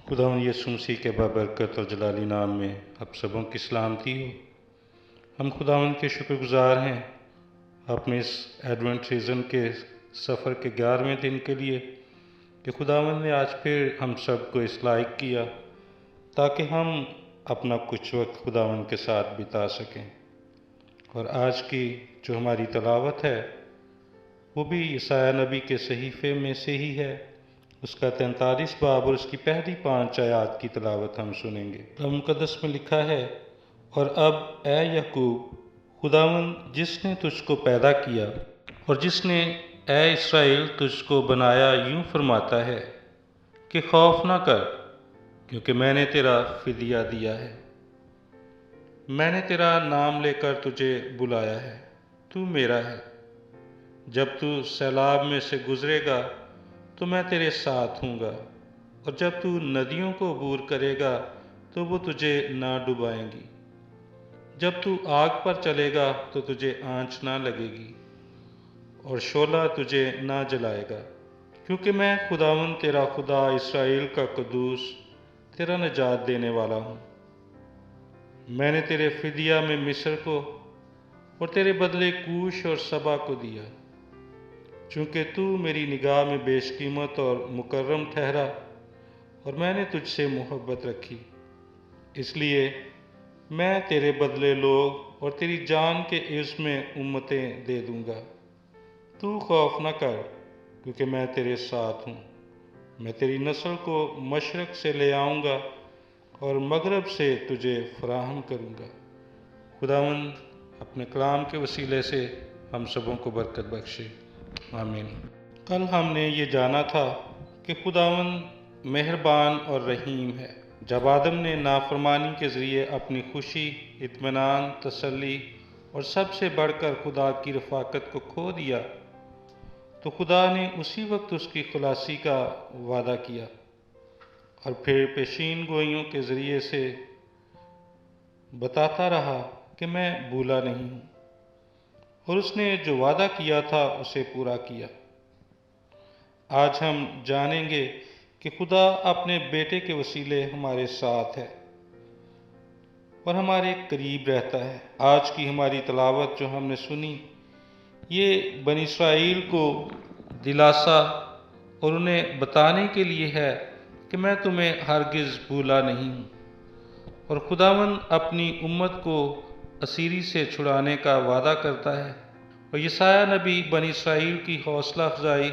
خداوند یسوع مسیح کے بابرکت اور جلالی نام میں آپ سبوں کی سلامتی ہو۔ ہم خداوند کے شکر گزار ہیں اپنے اس ایڈونٹ سیزن کے سفر کے 11ویں دن کے لیے کہ خداوند نے آج پھر ہم سب کو اس لائق کیا تاکہ ہم اپنا کچھ وقت خداوند کے ساتھ بتا سکیں۔ اور آج کی جو ہماری تلاوت ہے وہ بھی یسایہ نبی کے صحیفے میں سے ہی ہے، اس کا 43 باب اور اس کی پہلی 5 آیات کی تلاوت ہم سنیں گے۔ کلام مقدس میں لکھا ہے، اور اب اے یعقوب، خداوند جس نے تجھ کو پیدا کیا اور جس نے اے اسرائیل تجھ کو بنایا یوں فرماتا ہے کہ خوف نہ کر، کیونکہ میں نے تیرا فدیہ دیا ہے۔ میں نے تیرا نام لے کر تجھے بلایا ہے، تو میرا ہے۔ جب تو سیلاب میں سے گزرے گا تو میں تیرے ساتھ ہوں گا، اور جب تو ندیوں کو عبور کرے گا تو وہ تجھے نہ ڈبائیں گی۔ جب تو آگ پر چلے گا تو تجھے آنچ نہ لگے گی، اور شعلہ تجھے نہ جلائے گا، کیونکہ میں خداوند تیرا خدا، اسرائیل کا قدوس، تیرا نجات دینے والا ہوں۔ میں نے تیرے فدیہ میں مصر کو اور تیرے بدلے کوش اور سبا کو دیا، چونکہ تو میری نگاہ میں بیش قیمت اور مکرم ٹھہرا، اور میں نے تجھ سے محبت رکھی، اس لیے میں تیرے بدلے لوگ اور تیری جان کے عوض میں امتیں دے دوں گا۔ تو خوف نہ کر، کیونکہ میں تیرے ساتھ ہوں۔ میں تیری نسل کو مشرق سے لے آؤں گا اور مغرب سے تجھے فراہم کروں گا۔ خداوند اپنے کلام کے وسیلے سے ہم سبوں کو برکت بخشے، آمین۔ کل ہم نے یہ جانا تھا کہ خداوند مہربان اور رحیم ہے۔ جب آدم نے نافرمانی کے ذریعے اپنی خوشی، اطمینان، تسلی اور سب سے بڑھ کر خدا کی رفاقت کو کھو دیا تو خدا نے اسی وقت اس کی خلاصی کا وعدہ کیا، اور پھر پیشین گوئیوں کے ذریعے سے بتاتا رہا کہ میں بھولا نہیں ہوں، اور اس نے جو وعدہ کیا تھا اسے پورا کیا۔ آج ہم جانیں گے کہ خدا اپنے بیٹے کے وسیلے ہمارے ساتھ ہے اور ہمارے قریب رہتا ہے۔ آج کی ہماری تلاوت جو ہم نے سنی، یہ بنی اسرائیل کو دلاسا اور انہیں بتانے کے لیے ہے کہ میں تمہیں ہرگز بھولا نہیں ہوں، اور خداوند اپنی امت کو اسیری سے چھڑانے کا وعدہ کرتا ہے، اور یسایہ نبی بنی اسرائیل کی حوصلہ افزائی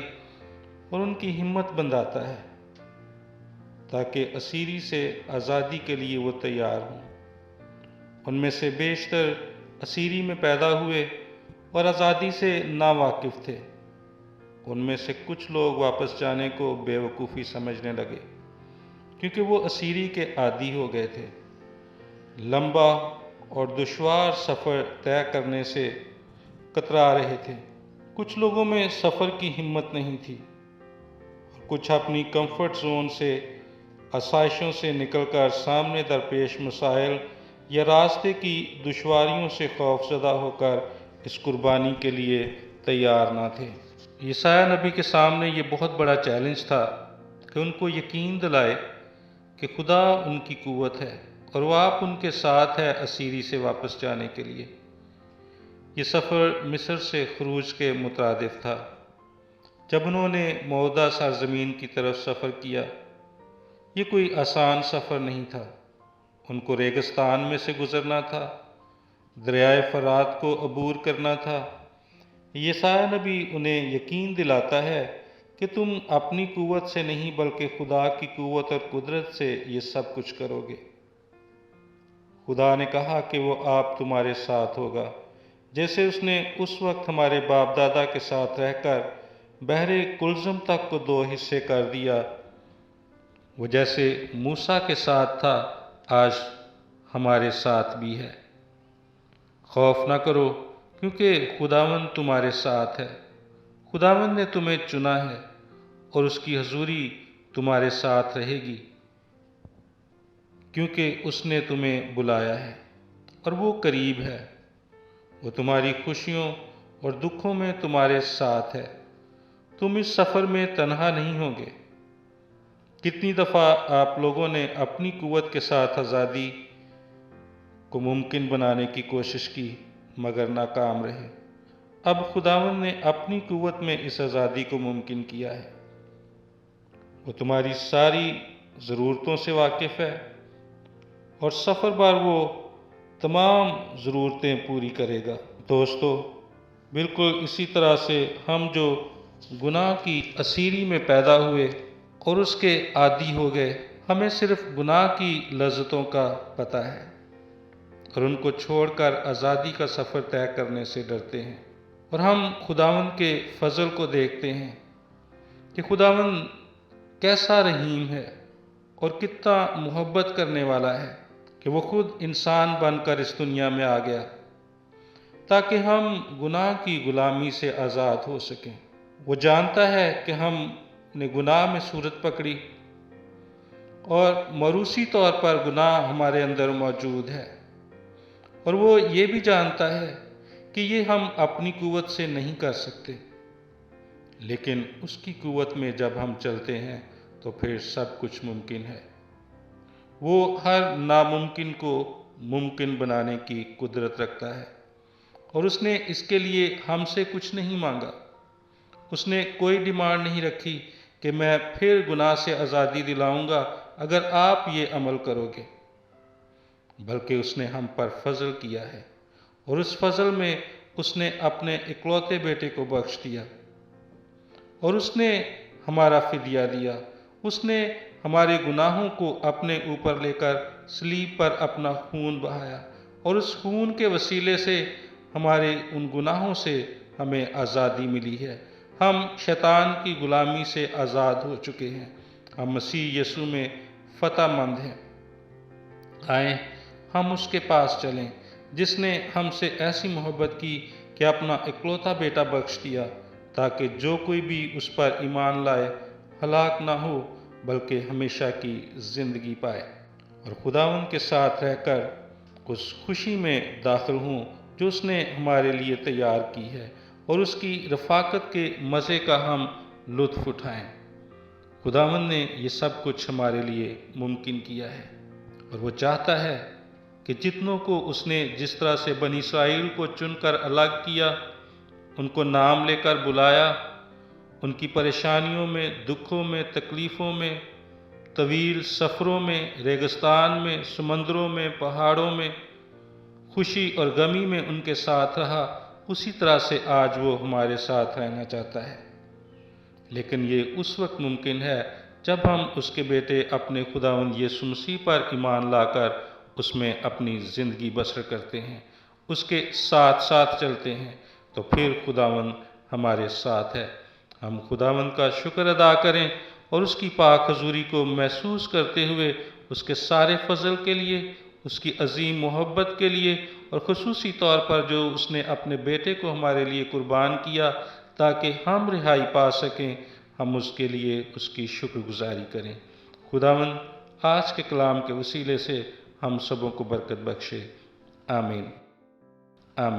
اور ان کی ہمت بندھاتا ہے تاکہ اسیری سے آزادی کے لیے وہ تیار ہوں۔ ان میں سے بیشتر اسیری میں پیدا ہوئے اور آزادی سے ناواقف تھے۔ ان میں سے کچھ لوگ واپس جانے کو بے وقوفی سمجھنے لگے، کیونکہ وہ اسیری کے عادی ہو گئے تھے۔ لمبا اور دشوار سفر طے کرنے سے کترا رہے تھے۔ کچھ لوگوں میں سفر کی ہمت نہیں تھی، اور کچھ اپنی کمفرٹ زون سے، آسائشوں سے نکل کر سامنے درپیش مسائل یا راستے کی دشواریوں سے خوف زدہ ہو کر اس قربانی کے لیے تیار نہ تھے۔ یسایہ نبی کے سامنے یہ بہت بڑا چیلنج تھا کہ ان کو یقین دلائے کہ خدا ان کی قوت ہے، اور وہ آپ ان کے ساتھ ہے اسیری سے واپس جانے کے لیے۔ یہ سفر مصر سے خروج کے مترادف تھا۔ جب انہوں نے موعودہ سرزمین کی طرف سفر کیا، یہ کوئی آسان سفر نہیں تھا۔ ان کو ریگستان میں سے گزرنا تھا، دریائے فرات کو عبور کرنا تھا۔ یسایہ نبی انہیں یقین دلاتا ہے کہ تم اپنی قوت سے نہیں بلکہ خدا کی قوت اور قدرت سے یہ سب کچھ کرو گے۔ خدا نے کہا کہ وہ آپ تمہارے ساتھ ہوگا، جیسے اس نے اس وقت ہمارے باپ دادا کے ساتھ رہ کر بحر کلزم تک کو 2 حصے کر دیا۔ وہ جیسے موسیٰ کے ساتھ تھا، آج ہمارے ساتھ بھی ہے۔ خوف نہ کرو، کیونکہ خداوند تمہارے ساتھ ہے۔ خداوند نے تمہیں چنا ہے، اور اس کی حضوری تمہارے ساتھ رہے گی، کیونکہ اس نے تمہیں بلایا ہے، اور وہ قریب ہے۔ وہ تمہاری خوشیوں اور دکھوں میں تمہارے ساتھ ہے۔ تم اس سفر میں تنہا نہیں ہوگے۔ کتنی دفعہ آپ لوگوں نے اپنی قوت کے ساتھ آزادی کو ممکن بنانے کی کوشش کی مگر ناکام رہے۔ اب خداوند نے اپنی قوت میں اس آزادی کو ممکن کیا ہے۔ وہ تمہاری ساری ضرورتوں سے واقف ہے اور سفر بار وہ تمام ضرورتیں پوری کرے گا۔ دوستو، بالکل اسی طرح سے ہم جو گناہ کی اسیری میں پیدا ہوئے اور اس کے عادی ہو گئے، ہمیں صرف گناہ کی لذتوں کا پتہ ہے اور ان کو چھوڑ کر آزادی کا سفر طے کرنے سے ڈرتے ہیں۔ اور ہم خداوند کے فضل کو دیکھتے ہیں کہ خداوند کیسا رحیم ہے اور کتنا محبت کرنے والا ہے کہ وہ خود انسان بن کر اس دنیا میں آ گیا تاکہ ہم گناہ کی غلامی سے آزاد ہو سکیں۔ وہ جانتا ہے کہ ہم نے گناہ میں صورت پکڑی اور موروثی طور پر گناہ ہمارے اندر موجود ہے، اور وہ یہ بھی جانتا ہے کہ یہ ہم اپنی قوت سے نہیں کر سکتے، لیکن اس کی قوت میں جب ہم چلتے ہیں تو پھر سب کچھ ممکن ہے۔ وہ ہر ناممکن کو ممکن بنانے کی قدرت رکھتا ہے، اور اس نے اس کے لیے ہم سے کچھ نہیں مانگا۔ اس نے کوئی ڈیمانڈ نہیں رکھی کہ میں پھر گناہ سے آزادی دلاؤں گا اگر آپ یہ عمل کرو گے، بلکہ اس نے ہم پر فضل کیا ہے، اور اس فضل میں اس نے اپنے اکلوتے بیٹے کو بخش دیا، اور اس نے ہمارا فدیہ دیا۔ اس نے ہمارے گناہوں کو اپنے اوپر لے کر صلیب پر اپنا خون بہایا، اور اس خون کے وسیلے سے ہمارے ان گناہوں سے ہمیں آزادی ملی ہے۔ ہم شیطان کی غلامی سے آزاد ہو چکے ہیں۔ ہم مسیح یسوع میں فتح مند ہیں۔ آئیں ہم اس کے پاس چلیں جس نے ہم سے ایسی محبت کی کہ اپنا اکلوتا بیٹا بخش دیا، تاکہ جو کوئی بھی اس پر ایمان لائے ہلاک نہ ہو بلکہ ہمیشہ کی زندگی پائے، اور خداوند کے ساتھ رہ کر اس خوشی میں داخل ہوں جو اس نے ہمارے لیے تیار کی ہے، اور اس کی رفاقت کے مزے کا ہم لطف اٹھائیں۔ خداوند نے یہ سب کچھ ہمارے لیے ممکن کیا ہے، اور وہ چاہتا ہے کہ جتنوں کو اس نے جس طرح سے بنی اسرائیل کو چن کر الگ کیا، ان کو نام لے کر بلایا، ان کی پریشانیوں میں، دکھوں میں، تکلیفوں میں، طویل سفروں میں، ریگستان میں، سمندروں میں، پہاڑوں میں، خوشی اور غمی میں ان کے ساتھ رہا، اسی طرح سے آج وہ ہمارے ساتھ رہنا چاہتا ہے۔ لیکن یہ اس وقت ممکن ہے جب ہم اس کے بیٹے اپنے خداوند یسوع مسیح پر ایمان لا کر اس میں اپنی زندگی بسر کرتے ہیں، اس کے ساتھ ساتھ چلتے ہیں، تو پھر خداوند ہمارے ساتھ ہے۔ ہم خداوند کا شکر ادا کریں اور اس کی پاک حضوری کو محسوس کرتے ہوئے اس کے سارے فضل کے لیے، اس کی عظیم محبت کے لیے، اور خصوصی طور پر جو اس نے اپنے بیٹے کو ہمارے لیے قربان کیا تاکہ ہم رہائی پا سکیں، ہم اس کے لیے اس کی شکر گزاری کریں۔ خداوند آج کے کلام کے وسیلے سے ہم سبوں کو برکت بخشے۔ آمین۔